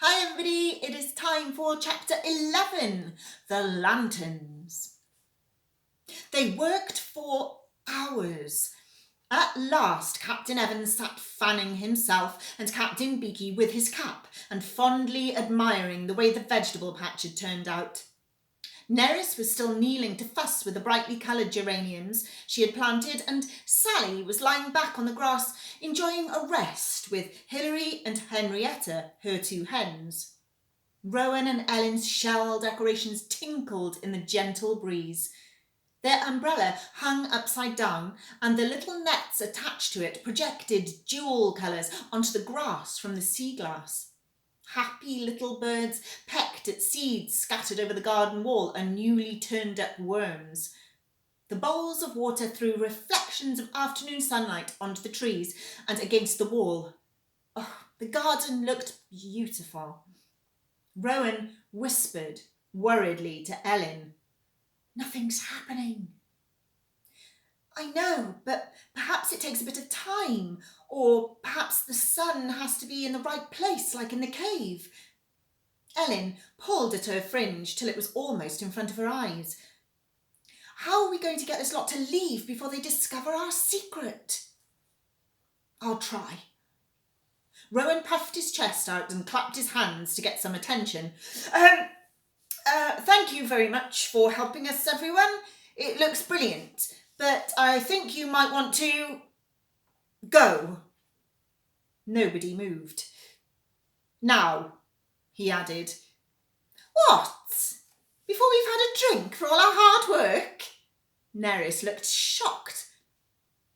Hi everybody, it is time for chapter 11, The Lanterns. They worked for hours. At last, Captain Evans sat fanning himself and Captain Beaky with his cap and fondly admiring the way the vegetable patch had turned out. Nerys was still kneeling to fuss with the brightly coloured geraniums she had planted, and Sally was lying back on the grass enjoying a rest with Hilary and Henrietta, her two hens. Rowan and Ellen's shell decorations tinkled in the gentle breeze. Their umbrella hung upside down, and the little nets attached to it projected jewel colours onto the grass from the sea glass. Happy little birds pecked at seeds scattered over the garden wall and newly turned up worms. The bowls of water threw reflections of afternoon sunlight onto the trees and against the wall. Oh, the garden looked beautiful. Rowan whispered worriedly to Ellen, "Nothing's happening." "I know, but perhaps it takes a bit of time, or perhaps the sun has to be in the right place, like in the cave." Ellen pulled at her fringe till it was almost in front of her eyes. "How are we going to get this lot to leave before they discover our secret?" "I'll try." Rowan puffed his chest out and clapped his hands to get some attention. Thank you very much for helping us, everyone. It looks brilliant. But I think you might want to go." Nobody moved. "Now," he added. "What? Before we've had a drink for all our hard work?" Nerys looked shocked.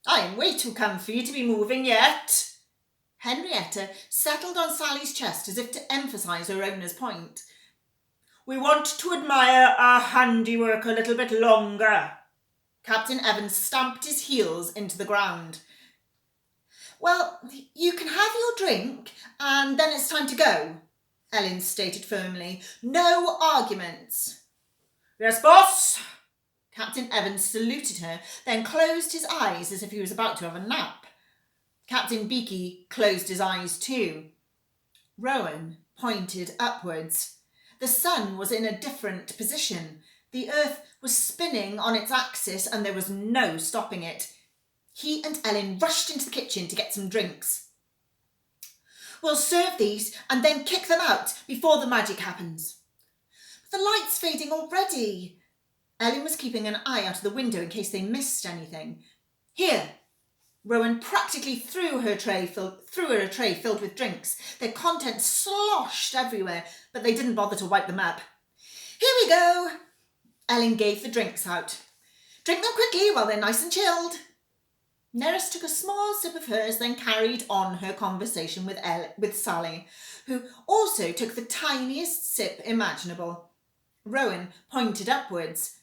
"I'm way too comfy to be moving yet." Henrietta settled on Sally's chest as if to emphasise her owner's point. "We want to admire our handiwork a little bit longer." Captain Evans stamped his heels into the ground. "Well, you can have your drink and then it's time to go," Ellen stated firmly. "No arguments." "Yes, boss." Captain Evans saluted her, then closed his eyes as if he was about to have a nap. Captain Beaky closed his eyes too. Rowan pointed upwards. The sun was in a different position. The earth was spinning on its axis and there was no stopping it. He and Ellen rushed into the kitchen to get some drinks. "We'll serve these and then kick them out before the magic happens." "The light's fading already." Ellen was keeping an eye out of the window in case they missed anything. "Here." Rowan practically threw her a tray filled with drinks. Their contents sloshed everywhere, but they didn't bother to wipe them up. "Here we go." Ellen gave the drinks out. "Drink them quickly while they're nice and chilled." Nerys took a small sip of hers, then carried on her conversation with Sally, who also took the tiniest sip imaginable. Rowan pointed upwards.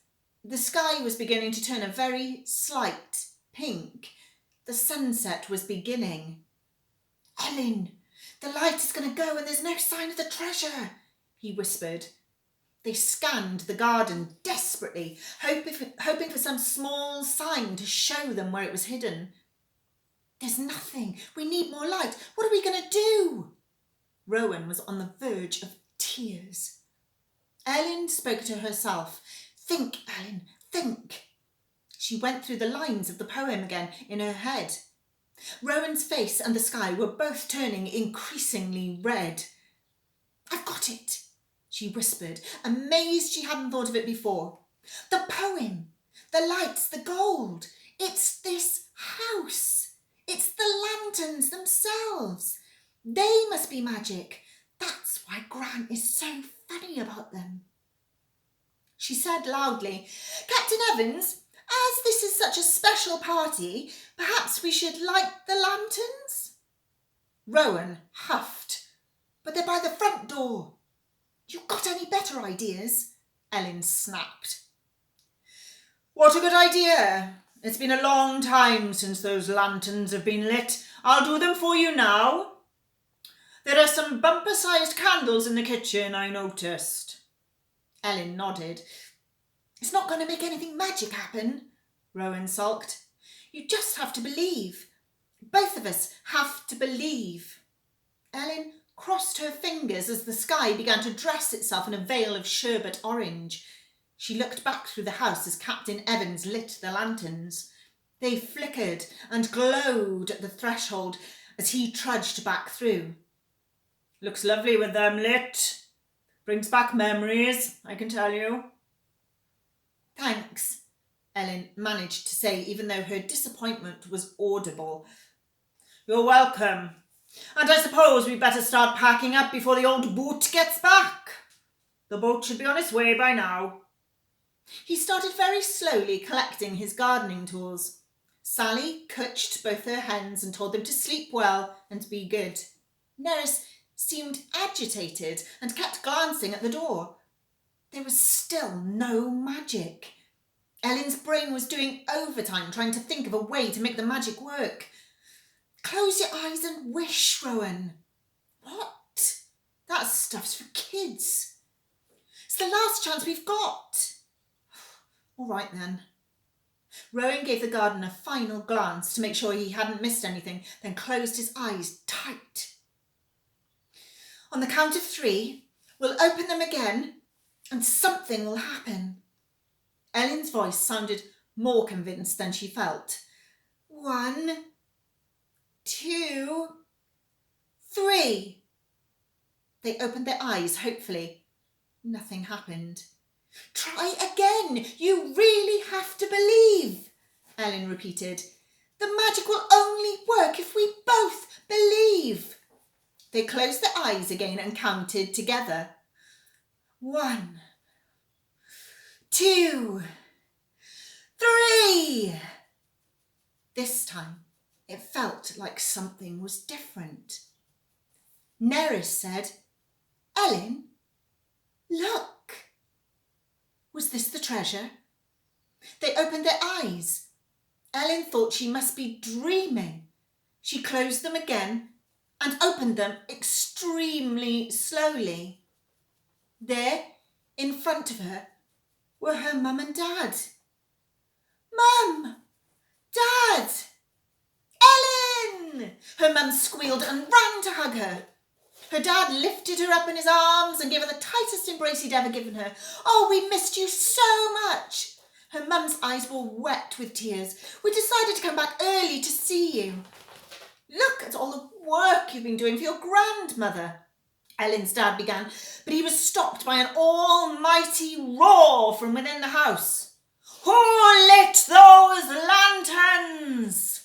The sky was beginning to turn a very slight pink. The sunset was beginning. "Ellen, the light is going to go and there's no sign of the treasure," he whispered. They scanned the garden desperately, hoping for some small sign to show them where it was hidden. "There's nothing. We need more light. What are we going to do?" Rowan was on the verge of tears. Ellen spoke to herself. "Think, Ellen, think." She went through the lines of the poem again in her head. Rowan's face and the sky were both turning increasingly red. "I've got it," she whispered, amazed she hadn't thought of it before. "The poem, the lights, the gold. It's this house. It's the lanterns themselves. They must be magic. That's why Gran is so funny about them." She said loudly, "Captain Evans, as this is such a special party, perhaps we should light the lanterns?" Rowan huffed. "But they're by the front door." "You got any better ideas?" Ellen snapped. "What a good idea. It's been a long time since those lanterns have been lit. I'll do them for you now. There are some bumper-sized candles in the kitchen, I noticed." Ellen nodded. "It's not going to make anything magic happen," Rowan sulked. "You just have to believe. Both of us have to believe." Ellen crossed her fingers as the sky began to dress itself in a veil of sherbet orange. She looked back through the house as Captain Evans lit the lanterns. They flickered and glowed at the threshold as he trudged back through. Looks lovely with them lit. Brings back memories, I can tell you. Thanks, Ellen managed to say, even though her disappointment was audible. You're welcome. And I suppose we'd better start packing up before the old boat gets back. The boat should be on its way by now. He started very slowly collecting his gardening tools. Sally cutched both her hens and told them to sleep well and be good. Nurse seemed agitated and kept glancing at the door. There was still no magic. Ellen's brain was doing overtime trying to think of a way to make the magic work. Close your eyes and wish, Rowan. What? That stuff's for kids. It's the last chance we've got. All right then. Rowan gave the garden a final glance to make sure he hadn't missed anything, then closed his eyes tight. On the count of 3, we'll open them again and something will happen. Ellen's voice sounded more convinced than she felt. 1, 2, 3. They opened their eyes hopefully. Nothing happened. Try again. You really have to believe, Ellen repeated. The magic will only work if we both believe. They closed their eyes again and counted together. 1, 2, 3. This time it felt like something was different. Neris said, Ellen, look. Was this the treasure? They opened their eyes. Ellen thought she must be dreaming. She closed them again and opened them extremely slowly. There, in front of her, were her mum and dad. Mum! Dad! Ellen! Her mum squealed and ran to hug her. Her dad lifted her up in his arms and gave her the tightest embrace he'd ever given her. Oh, we missed you so much. Her mum's eyes were wet with tears. We decided to come back early to see you. Look at all the work you've been doing for your grandmother. Ellen's dad began, but he was stopped by an almighty roar from within the house. Who lit those lanterns?